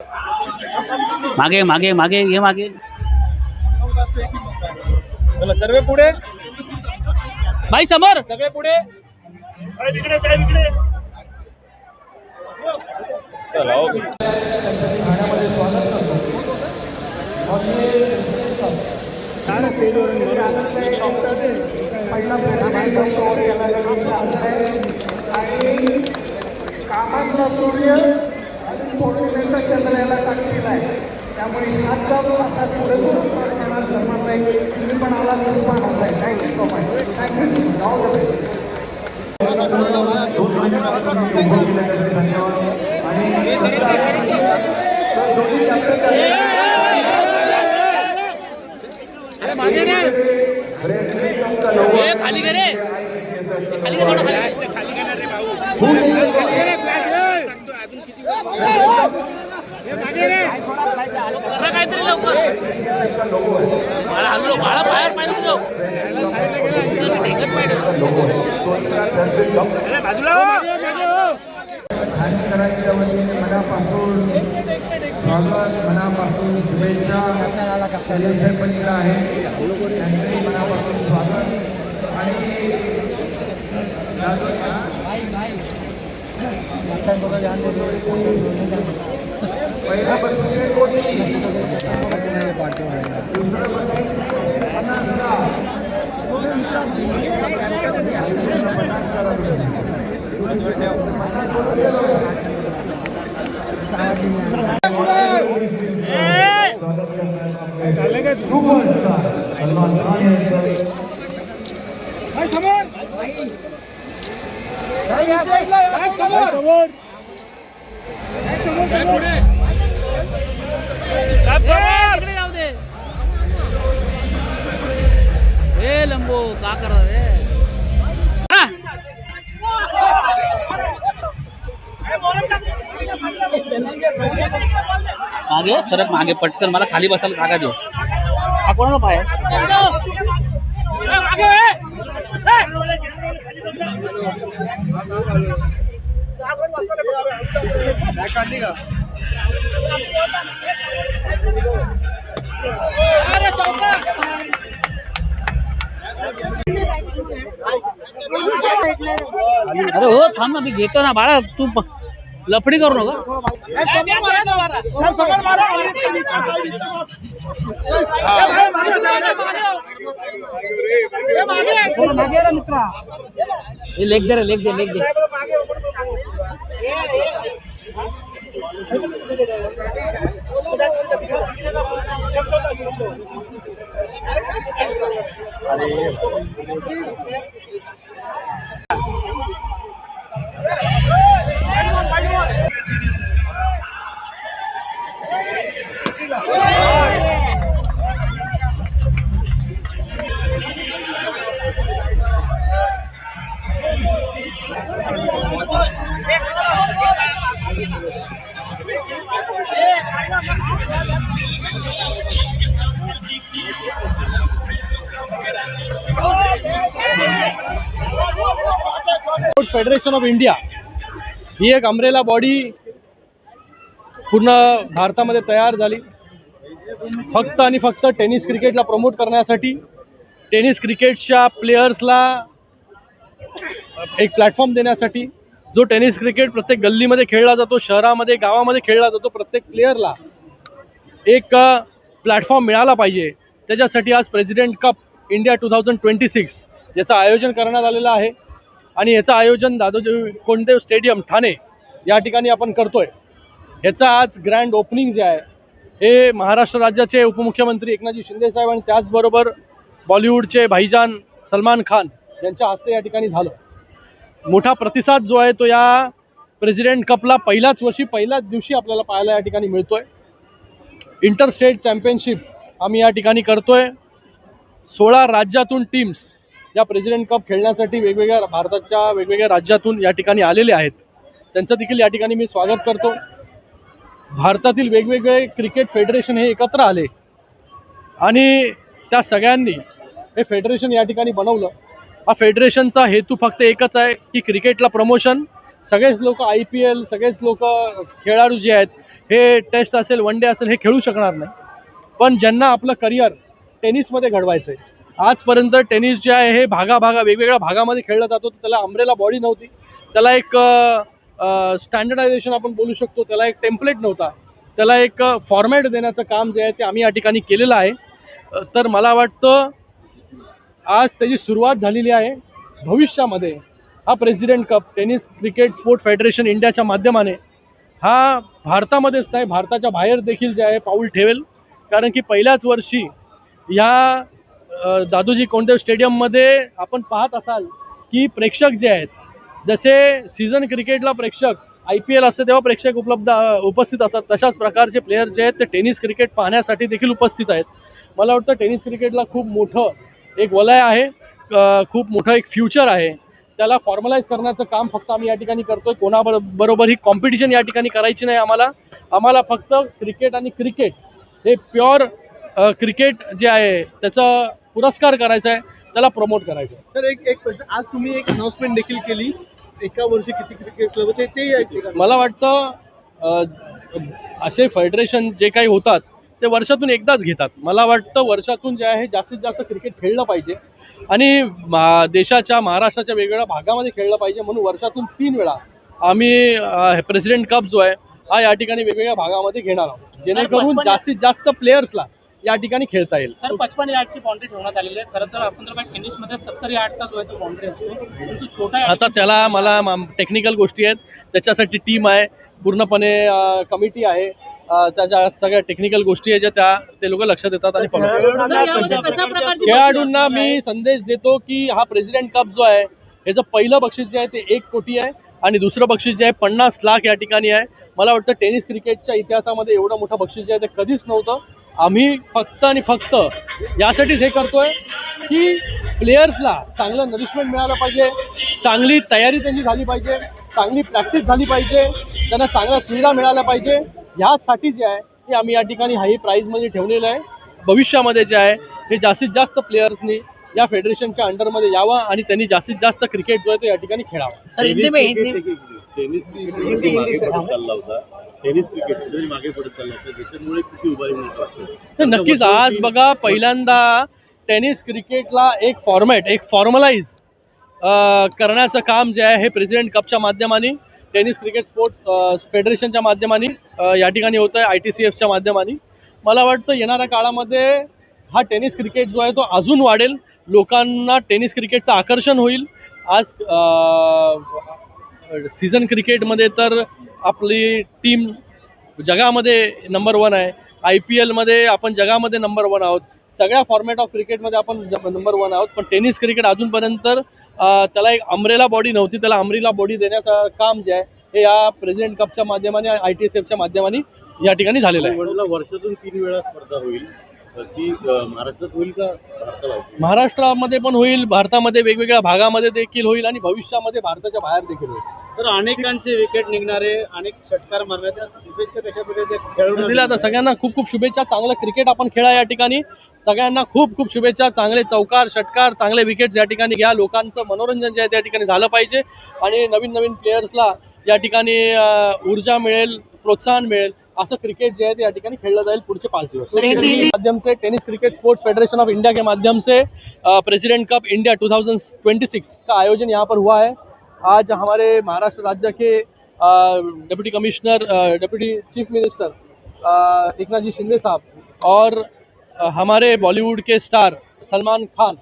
मागे मागे मागे ये मागे चला सर्वे पुढे भाई समोर सगळे पुढे चला ओके ठाण्यामध्ये स्वागत कामातला सूर्य आणि पौर्णिमेचा चंद्र याला साक्षीला आहे. त्यामुळे हात जाऊन असा सूर्य सन्मान नाही. तुम्ही पण आला तरी पण होत आहे. खाली करे खाली काहीतरी लवकर बाळा बाहेर पाहिजे मनापासून स्वागत मनापासून शुभेच्छा पलीकडे आहे. त्यांचंही मनापासून स्वागत आणि पहिला बक्षीस कोटी सुपरस्टार सलमान खान लंबो का कर रहे मागे सरक मागे पटकन मला खाली बसायला जागा देऊ. हा कोणाला पाय अरे हो थांब ना मी घेतो ना बाळा तू लफडी करू नका. लेग दे लेग दे लेग दे फेडरेशन ऑफ इंडिया ही एक अम्ब्रेला बॉडी पूर्ण भारतामध्ये तयार झाली फक्त आणि फक्त टेनिस क्रिकेटला प्रमोट करण्यासाठी. टेनिस क्रिकेटच्या प्लेयर्सला एक प्लॅटफॉर्म देण्यासाठी. जो टेनिस क्रिकेट प्रत्येक गल्लीमध्ये खेळला जातो, शहरामध्ये गावामध्ये खेळला जातो, प्रत्येक प्लेयरला एक प्लॅटफॉर्म मिळाला पाहिजे. त्याच्यासाठी आज प्रेसिडेंट कप इंडिया 2026 याचं आयोजन करण्यात आलेलं आहे. आणि याचं आयोजन दादोजी कोंडदेव स्टेडियम ठाणे या ठिकाणी आपण करतोय. याचं आज ग्रँड ओपनिंग जे आहे हे महाराष्ट्र राज्याचे उपमुख्यमंत्री एकनाथजी शिंदे साहेब आणि त्याचबरोबर बॉलिवूडचे भाईजान सलमान खान यांच्या हस्ते या ठिकाणी झालं. मोठा प्रतिसाद जो आहे तो या प्रेसिडेंट कपला पहिल्याच दिवशी आपल्याला पाहायला या ठिकाणी मिळतोय. इंटर स्टेट चॅम्पियनशिप आम्ही या ठिकाणी करतोय. 16 राज्यातून टीम्स या प्रेसिडेंट कप खेळण्यासाठी वेगवेगळ्या भारताच्या वेगवेगळ्या राज्यातून या ठिकाणी आलेले आहेत. त्यांचं देखील या ठिकाणी मी स्वागत करतो. भारतातील वेगवेगळे क्रिकेट फेडरेशन हे एकत्र आले आणि त्या सगळ्यांनी हे फेडरेशन या ठिकाणी बनवलं. हा फेडरेशनचा हेतू फक्त एकच आहे की क्रिकेटला प्रमोशन. सगळेच लोक IPL, सगळेच लोक खेळाडू जे आहेत हे टेस्ट असेल, वन डे असेल, हे खेळू शकणार नाही. पण ज्यांना आपलं करिअर टेनिसमध्ये घडवायचं आहे, आजपर्यंत टेनिस जे आहे हे वेगवेगळ्या भागामध्ये खेळला जातो. त्याला अम्ब्रेला बॉडी नव्हती, त्याला एक स्टँडर्डायझेशन आपण बोलू शकतो, त्याला एक टेम्पलेट नव्हता, त्याला एक फॉर्मॅट देण्याचं काम जे आहे ते आम्ही या ठिकाणी केलेलं आहे. तर मला वाटतं आज त्याची सुरुवात झालेली आहे. भविष्यामध्ये हा president cup tennis cricket sport federation इंडियाच्या माध्यमाने हा भारतामध्येच नाही, भारताच्या बाहेर देखील जे आहे पाऊल ठेवेल. कारण की पहिल्याच वर्षी या दादोजी कोंडदेव स्टेडियममध्ये आपण पाहत असाल की प्रेक्षक जे आहेत, जसे सीझन क्रिकेटला प्रेक्षक IPL असते तेव्हा प्रेक्षक उपस्थित असतात, तशाच प्रकारचे प्लेयर्स जे आहेत ते टेनिस क्रिकेट पाहण्यासाठी देखील उपस्थित आहेत. मला वाटतं टेनिस क्रिकेटला खूप मोठं एक वलय आहे, खूप मोठं एक फ्युचर आहे. त्याला फॉर्मलाईज करण्याचं काम फक्त आम्ही या ठिकाणी करतोय. कोणाबरोबर ही कॉम्पिटिशन या ठिकाणी करायची नाही. आम्हाला फक्त क्रिकेट आणि क्रिकेट हे प्युअर क्रिकेट जे आहे त्याचा पुरस्कार करायचा आहे, त्याला प्रमोट करायचं आहे. सर एक प्रश्न, आज तुम्ही एक अनाउन्समेंट देखील केली, एका वर्षी किती क्रिकेट क्लब होते ते ऐकले का? मला वाटतं असे फेडरेशन जे काही होतात ते वर्षातून एकदाच घेतात. मला वाटतं वर्षातून जे आहे जास्तीत जास्त क्रिकेट खेळलं पाहिजे आणि देशाच्या महाराष्ट्राच्या वेगवेगळ्या भागामध्ये खेळलं पाहिजे. म्हणून वर्षातून 3 वेळा आम्ही प्रेसिडेंट कप जो आहे हा या ठिकाणी वेगवेगळ्या भागामध्ये घेणार आहोत, जेणेकरून जास्तीत जास्त प्लेयर्सला या ठिकाणी खेळता येईल. सर 55 यार्डची बाउंड्री ठेवण्यात आलेली आहे. खरं तर आपण जर काही टेनिसमध्ये 70 यार्डचा जो आहे तो बाउंड्री असतो, परंतु छोटा आता त्याला मला टेक्निकल गोष्टी आहेत, त्याच्यासाठी टीम आहे, पूर्णपणे कमिटी आहे, त्याच्या सगळ्या टेक्निकल गोष्टी आहेत ज्या ते लोक लक्षात देतात आणि फॉलो करतात. खेळाडूंना मी संदेश देतो की हा प्रेसिडेंट कप जो आहे ह्याचं पहिलं बक्षीस जे आहे ते 1 कोटी आहे आणि दुसरं बक्षीस जे आहे 50 लाख या ठिकाणी आहे. मला वाटतं टेनिस क्रिकेटच्या इतिहासामध्ये एवढं मोठं बक्षीस जे आहे ते कधीच नव्हतं. आम्ही फक्त आणि फक्त यासाठीच हे करतोय की प्लेयर्सला चांगलं नरिशमेंट मिळालं पाहिजे, चांगली तयारी त्यांची झाली पाहिजे, चांगली प्रॅक्टिस झाली पाहिजे, त्यांना चांगला सुविधा मिळाल्या पाहिजे. ह्यासाठी जे आहे ते आम्ही या ठिकाणी हाही प्राईजमध्ये ठेवलेलं आहे. भविष्यामध्ये जे आहे हे जास्तीत जास्त प्लेयर्सनी या फेडरेशनच्या अंडरमध्ये यावं आणि त्यांनी जास्तीत जास्त क्रिकेट जो आहे तो या ठिकाणी खेळावा. टेनिस क्रिकेट जरी मागे पडत चालला तर त्याच्यामुळे किती उभारी मिळत वाटतं. तर नक्कीच आज बघा पहिल्यांदा टेनिस क्रिकेटला एक फॉर्मॅट, एक फॉर्मलाइज करण्याचं काम जे आहे हे प्रेसिडेंट कपच्या माध्यमाने, टेनिस क्रिकेट स्पोर्ट्स फेडरेशनच्या माध्यमाने या ठिकाणी होतं आहे, ITCFच्या माध्यमाने. मला वाटतं येणाऱ्या काळामध्ये हा टेनिस क्रिकेट जो आहे तो अजून वाढेल, लोकांना टेनिस क्रिकेटचं आकर्षण होईल. आज सीझन क्रिकेटमध्ये तर आपली टीम जगामध्ये नंबर 1 आहे, IPLमध्ये आपण जगामध्ये नंबर 1 आहोत, सगळ्या फॉर्मॅट ऑफ क्रिकेटमध्ये आपण नंबर 1 आहोत. पण टेनिस क्रिकेट अजूनपर्यंत त्याला एक अम्ब्रेला बॉडी नव्हती, त्याला अम्ब्रेला बॉडी देण्याचं काम जे आहे हे या प्रेसिडेंट कपच्या माध्यमाने ITCFच्या माध्यमाने या ठिकाणी झालेलं आहे. वर्षातून 3 वेळा स्पर्धा होईल की महाराष्ट्रात होईल का भारताला? महाराष्ट्रामध्ये पण होईल, भारतामध्ये वेगवेगळ्या भागामध्ये देखील होईल आणि भविष्यामध्ये भारताच्या बाहेर देखील होईल. तर अनेकांचे विकेट निघणारे, अनेक षटकार मारणारे, शुभेच्छा कशाप्रकारे खेळून दिला. तर सगळ्यांना खूप खूप शुभेच्छा. चांगलं क्रिकेट आपण खेळा या ठिकाणी. सगळ्यांना खूप खूप शुभेच्छा. चांगले चौकार, षटकार, चांगले विकेट्स या ठिकाणी घ्या. लोकांचं मनोरंजन जे आहे त्या ठिकाणी झालं पाहिजे आणि नवीन नवीन प्लेयर्सला या ठिकाणी ऊर्जा मिळेल, प्रोत्साहन मिळेल. असं क्रिकेट जे है या ठिकानी खेला जाए पुढचे 5 दिवस. माध्यम से tennis cricket sports federation of India के माध्यम से प्रेसिडेंट कप इंडिया 2026 का आयोजन यहाँ पर हुआ है. आज हमारे महाराष्ट्र राज्य के deputy commissioner, deputy chief minister Eknath ji Shinde साहब और हमारे बॉलीवुड के स्टार सलमान खान,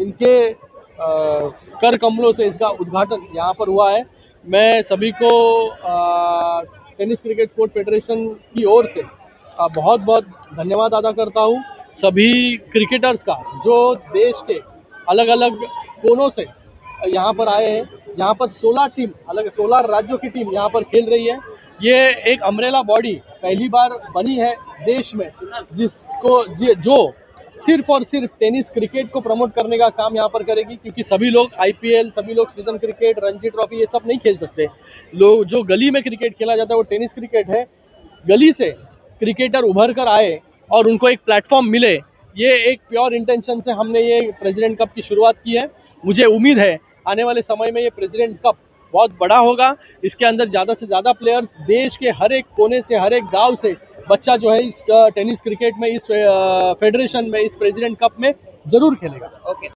इनके कर कमलों से इसका उद्घाटन यहाँ पर हुआ है. मैं सभी को टेनिस क्रिकेट स्पोर्ट फेडरेशन की ओर से बहुत बहुत धन्यवाद अदा करता हूँ. सभी क्रिकेटर्स का जो देश के अलग अलग कोनों से यहाँ पर आए हैं. यहाँ पर 16 राज्यों की टीम यहाँ पर खेल रही है. ये एक अम्ब्रेला बॉडी पहली बार बनी है देश में, जिसको जो सिर्फ और सिर्फ टेनिस क्रिकेट को प्रमोट करने का काम यहाँ पर करेगी. क्योंकि सभी लोग IPL, सभी लोग सीजन क्रिकेट, रणजी ट्रॉफी ये सब नहीं खेल सकते. लोग जो गली में क्रिकेट खेला जाता है वो टेनिस क्रिकेट है. गली से क्रिकेटर उभर कर आए और उनको एक प्लेटफॉर्म मिले, ये एक प्योर इंटेंशन से हमने ये प्रेसिडेंट कप की शुरुआत की है. मुझे उम्मीद है आने वाले समय में ये प्रेसिडेंट कप बहुत बड़ा होगा। इसके अंदर ज़्यादा से ज़्यादा प्लेयर्स, देश के हर एक कोने से, हर एक गांव से बच्चा जो है इस टेनिस क्रिकेट में, इस फेडरेशन में, इस प्रेसिडेंट कप में ज़रूर खेलेगा।